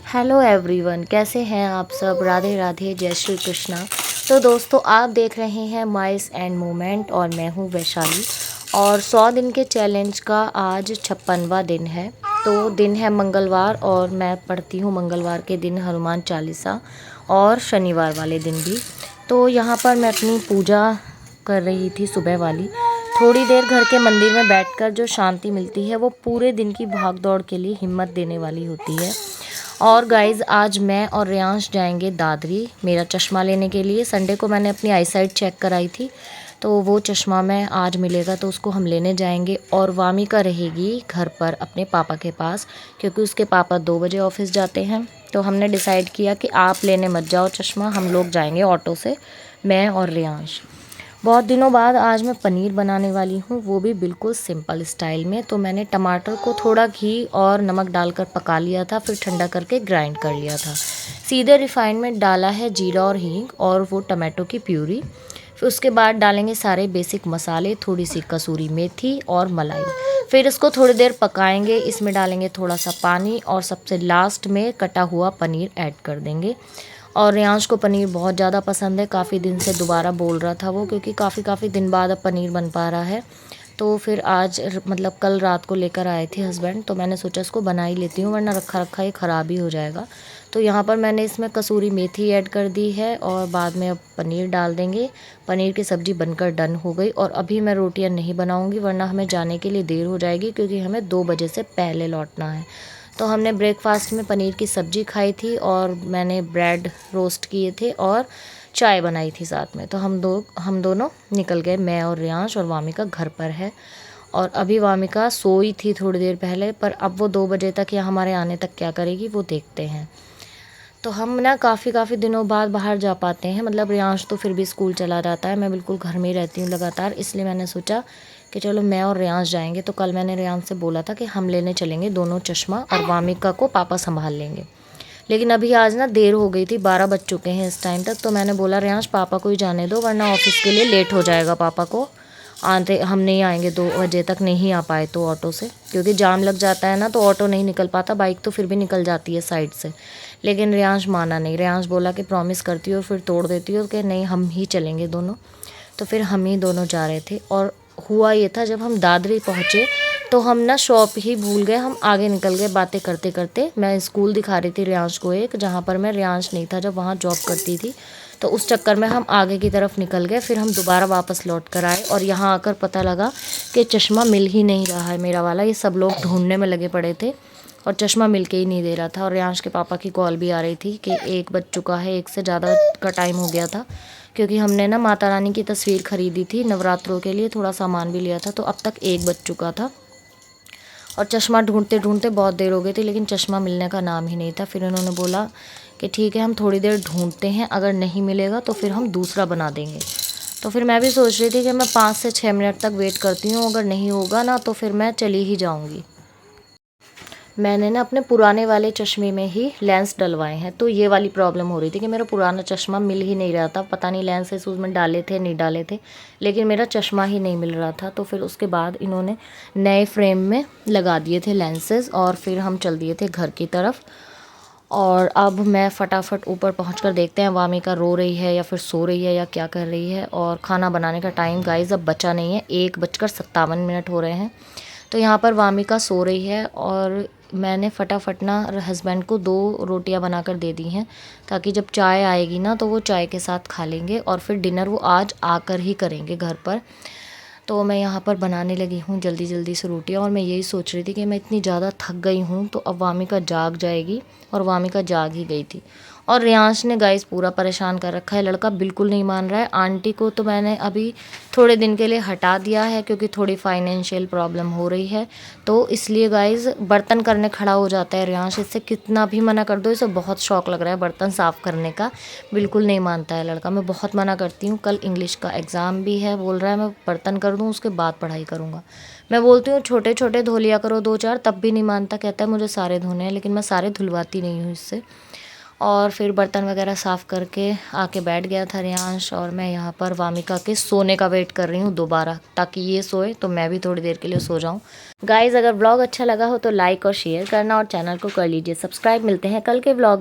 Hello everyone, कैसे हैं आप सब। राधे राधे, जय श्री कृष्णा। तो दोस्तों, आप देख रहे हैं माइल्स एंड मूवमेंट और मैं हूं वैशाली। और 100 दिन के चैलेंज का आज 56वां दिन है। तो दिन है मंगलवार और मैं पढ़ती हूं मंगलवार के दिन हनुमान चालीसा और शनिवार वाले दिन भी। तो यहाँ पर मैं अपनी पूजा कर रही थी सुबह वाली। थोड़ी देर घर के मंदिर में बैठकर जो शांति मिलती है वो पूरे दिन की भाग दौड़ के लिए हिम्मत देने वाली होती है। और गाइज़, आज मैं और रियांश जाएंगे दादरी मेरा चश्मा लेने के लिए। संडे को मैंने अपनी आईसाइट चेक कराई थी, तो वो चश्मा मैं आज मिलेगा तो उसको हम लेने जाएंगे। और वामिका रहेगी घर पर अपने पापा के पास, क्योंकि उसके पापा 2 बजे ऑफिस जाते हैं। तो हमने डिसाइड किया कि आप लेने मत जाओ चश्मा, हम लोग जाएंगे ऑटो से, मैं और रियांश। बहुत दिनों बाद आज मैं पनीर बनाने वाली हूँ, वो भी बिल्कुल सिंपल स्टाइल में। तो मैंने टमाटर को थोड़ा घी और नमक डालकर पका लिया था, फिर ठंडा करके ग्राइंड कर लिया था। सीधे रिफाइंड में डाला है जीरा और हींग और वो टमाटो की प्यूरी। फिर उसके बाद डालेंगे सारे बेसिक मसाले, थोड़ी सी कसूरी मेथी और मलाई। फिर इसको थोड़ी देर पकाएंगे। इसमें डालेंगे थोड़ा सा पानी और सबसे लास्ट में कटा हुआ पनीर ऐड कर देंगे। और रियांश को पनीर बहुत ज़्यादा पसंद है, काफ़ी दिन से दोबारा बोल रहा था वो, क्योंकि काफ़ी दिन बाद अब पनीर बन पा रहा है। तो फिर आज मतलब कल रात को लेकर आए थे हस्बैंड, तो मैंने सोचा इसको बना ही लेती हूँ, वरना रखा रखा ये ख़राब ही हो जाएगा। तो यहाँ पर मैंने इसमें कसूरी मेथी ऐड कर दी है और बाद में अब पनीर डाल देंगे। पनीर की सब्ज़ी बनकर डन हो गई। और अभी मैं रोटियाँ नहीं बनाऊँगी, वरना हमें जाने के लिए देर हो जाएगी, क्योंकि हमें 2 बजे से पहले लौटना है। तो हमने ब्रेकफास्ट में पनीर की सब्ज़ी खाई थी और मैंने ब्रेड रोस्ट किए थे और चाय बनाई थी साथ में। तो हम दोनों निकल गए, मैं और रियांश। और वामिका घर पर है। और अभी वामिका सोई थी थोड़ी देर पहले, पर अब वो 2 बजे तक या हमारे आने तक क्या करेगी वो देखते हैं। तो हम ना काफ़ी दिनों बाद बाहर जा पाते हैं। मतलब रियांश तो फिर भी स्कूल चला जाता है, मैं बिल्कुल घर में ही रहती हूँ लगातार। इसलिए मैंने सोचा कि चलो मैं और रियांश जाएंगे। तो कल मैंने रियांश से बोला था कि हम लेने चलेंगे दोनों चश्मा, और वामिका को पापा संभाल लेंगे। लेकिन अभी आज ना देर हो गई थी, 12 बज चुके हैं इस टाइम तक। तो मैंने बोला रियांश पापा को ही जाने दो, वरना ऑफिस के लिए लेट हो जाएगा पापा को। आते हम नहीं आएंगे, 2 बजे तक नहीं आ पाए तो ऑटो से, क्योंकि जाम लग जाता है ना, तो ऑटो नहीं निकल पाता। बाइक तो फिर भी निकल जाती है साइड से। लेकिन रियांश माना नहीं। रियांश बोला कि प्रॉमिस करती हो फिर तोड़ देती हो, कि नहीं हम ही चलेंगे दोनों। तो फिर हम ही दोनों जा रहे थे। और हुआ ये था, जब हम दादरी पहुँचे तो हम ना शॉप ही भूल गए, हम आगे निकल गए बातें करते करते। मैं स्कूल दिखा रही थी रियांश को एक, जहाँ पर मैं रियांश नहीं था जब वहाँ जॉब करती थी। तो उस चक्कर में हम आगे की तरफ निकल गए। फिर हम दोबारा वापस लौट कर आए और यहाँ आकर पता लगा कि चश्मा मिल ही नहीं रहा है मेरा वाला। ये सब लोग ढूंढने में लगे पड़े थे और चश्मा मिल के ही नहीं दे रहा था। और रियांश के पापा की कॉल भी आ रही थी कि 1 बज चुका है, 1 से ज़्यादा का टाइम हो गया था। क्योंकि हमने ना माता रानी की तस्वीर खरीदी थी नवरात्रों के लिए, थोड़ा सामान भी लिया था, तो अब तक 1 बज चुका था। और चश्मा ढूंढते ढूंढते बहुत देर हो गई थी, लेकिन चश्मा मिलने का नाम ही नहीं था। फिर उन्होंने बोला कि ठीक है हम थोड़ी देर ढूंढते हैं, अगर नहीं मिलेगा तो फिर हम दूसरा बना देंगे। तो फिर मैं भी सोच रही थी कि मैं 5 से 6 मिनट तक वेट करती हूँ, अगर नहीं होगा ना तो फिर मैं चली ही जाऊँगी। मैंने ना अपने पुराने वाले चश्मे में ही लेंस डलवाए हैं, तो ये वाली प्रॉब्लम हो रही थी कि मेरा पुराना चश्मा मिल ही नहीं रहा था। पता नहीं लेंसेस उसमें डाले थे नहीं डाले थे, लेकिन मेरा चश्मा ही नहीं मिल रहा था। तो फिर उसके बाद इन्होंने नए फ्रेम में लगा दिए थे लेंसेज और फिर हम चल दिए थे घर की तरफ। और अब मैं फटाफट ऊपर पहुंचकर देखते हैं वामिका रो रही है या फिर सो रही है या क्या कर रही है। और खाना बनाने का टाइम गाइस अब बचा नहीं है, 1:57 हो रहे हैं। तो यहाँ पर वामिका सो रही है और मैंने फटाफट ना हस्बैंड को 2 रोटियां बनाकर दे दी हैं, ताकि जब चाय आएगी ना तो वो चाय के साथ खा लेंगे। और फिर डिनर वो आज आकर ही करेंगे घर पर। तो मैं यहाँ पर बनाने लगी हूँ जल्दी जल्दी से रोटियाँ। और मैं यही सोच रही थी कि मैं इतनी ज़्यादा थक गई हूँ, तो अब वामिका जाग जाएगी। और वामिका जाग ही गई थी। और रियांश ने गाइस पूरा परेशान कर रखा है, लड़का बिल्कुल नहीं मान रहा है। आंटी को तो मैंने अभी थोड़े दिन के लिए हटा दिया है, क्योंकि थोड़ी फाइनेंशियल प्रॉब्लम हो रही है। तो इसलिए गाइस बर्तन करने खड़ा हो जाता है रियांश, इससे कितना भी मना कर दो, इसे बहुत शौक लग रहा है बर्तन साफ़ करने का। बिल्कुल नहीं मानता है लड़का। मैं बहुत मना करती हूँ, कल इंग्लिश का एग्ज़ाम भी है, बोल रहा है मैं बर्तन कर दूँ उसके बाद पढ़ाई करूँगा। मैं बोलती हूँ छोटे छोटे धो लिया करो 2-4, तब भी नहीं मानता, कहता है मुझे सारे धोने हैं। लेकिन मैं सारे धुलवाती नहीं हूँ इससे। और फिर बर्तन वगैरह साफ़ करके आके बैठ गया था रियांश, और मैं यहाँ पर वामिका के सोने का वेट कर रही हूँ दोबारा, ताकि ये सोए तो मैं भी थोड़ी देर के लिए सो जाऊँ। गाइज़, अगर ब्लॉग अच्छा लगा हो तो लाइक और शेयर करना और चैनल को कर लीजिए सब्सक्राइब। मिलते हैं कल के ब्लॉग।